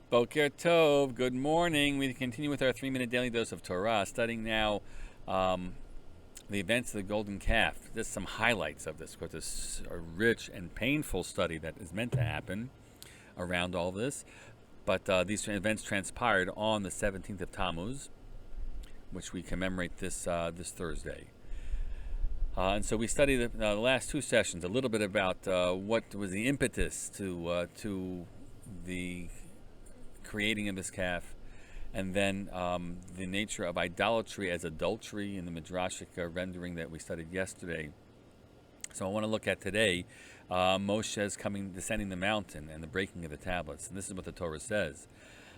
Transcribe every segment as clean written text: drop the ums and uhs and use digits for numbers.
Boker Tov, good morning. We continue with our 3-minute daily dose of Torah, studying now the events of the Golden Calf. Just some highlights of this, because it's a rich and painful study that is meant to happen around all this. But these events transpired on the 17th of Tammuz, which we commemorate this Thursday. And so we studied the last two sessions a little bit about what was the impetus to the creating of this calf, and then the nature of idolatry as adultery in the midrashic rendering that we studied yesterday. So I want to look at today Moshe's descending the mountain and the breaking of the tablets. And this is what the Torah says.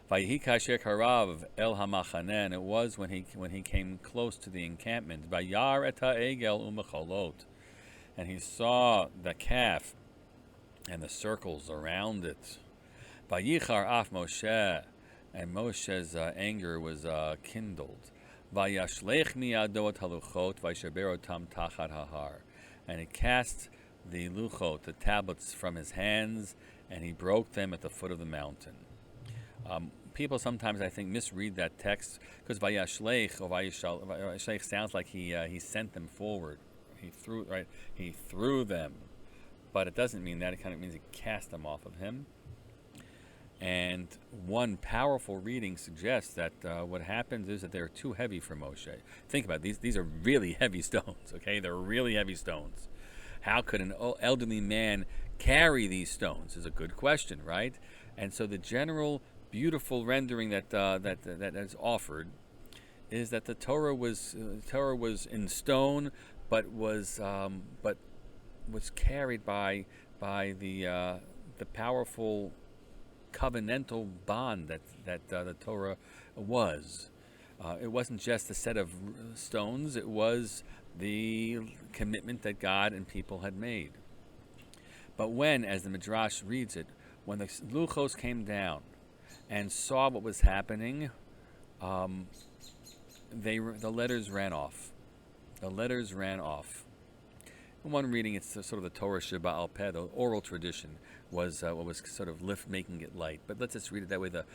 Vayihi kasher karav el hamachane, and it was when he came close to the encampment. Vayar et ha'egel umecholot, and he saw the calf and the circles around it. Vayichar af Moshe, and Moshe's anger was kindled. Vayashlech miyado et haluchot vayshaberotam tachat hahar, and he cast the luchot, the tablets, from his hands, and he broke them at the foot of the mountain. People sometimes, I think, misread that text because vayashlech or vayashlech sounds like he sent them forward. He threw them, but it doesn't mean that. It kind of means he cast them off of him. And one powerful reading suggests that what happens is that they're too heavy for Moshe. Think about it. These are really heavy stones, okay? They're really heavy stones. How could an elderly man carry these stones is a good question, right? And so the general beautiful rendering that is offered is that the Torah was in stone, but was carried by the powerful covenantal bond that the Torah was. It wasn't just a set of stones, it was the commitment that God and people had made. But when, as the Midrash reads it, when the Luchos came down and saw what was happening, the letters ran off. The letters ran off. In one reading, it's sort of the Torah Sheba'al Peh, the oral tradition, was what was sort of making it light. But let's just read it that way. The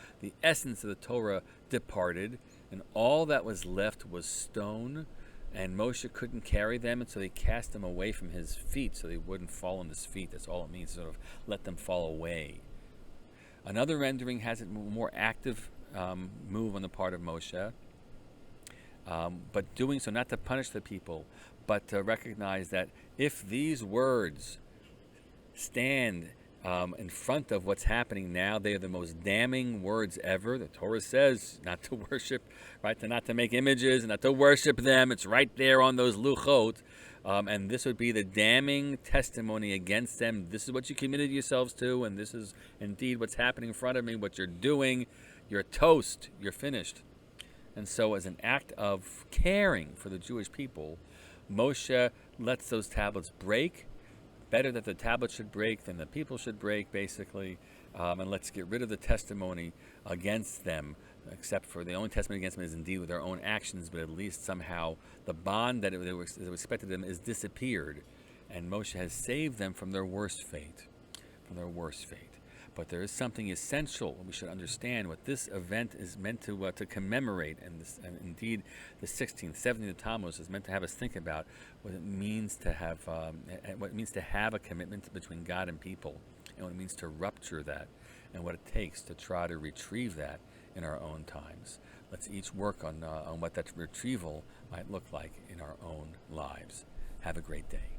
essence of the Torah departed, and all that was left was stone, and Moshe couldn't carry them, and so they cast them away from his feet so they wouldn't fall on his feet. That's all it means, sort of let them fall away. Another rendering has a more active move on the part of Moshe, but doing so not to punish the people, but to recognize that if these words stand in front of what's happening now, they are the most damning words ever. The Torah says not to worship, right? Not to make images, not to worship them. It's right there on those luchot. And this would be the damning testimony against them. This is what you committed yourselves to, and this is indeed what's happening in front of me, what you're doing. You're toast. You're finished. And so as an act of caring for the Jewish people, Moshe lets those tablets break. Better that the tablets should break than the people should break, basically. And let's get rid of the testimony against them, except for the only testimony against them is indeed with their own actions, but at least somehow the bond that they expected them is disappeared. And Moshe has saved them from their worst fate. But there is something essential. We should understand what this event is meant to commemorate, and indeed the 16th, 17th of Tammuz is meant to have us think about what it means to have a commitment between God and people, and what it means to rupture that, and what it takes to try to retrieve that in our own times. Let's each work on what that retrieval might look like in our own lives. Have a great day.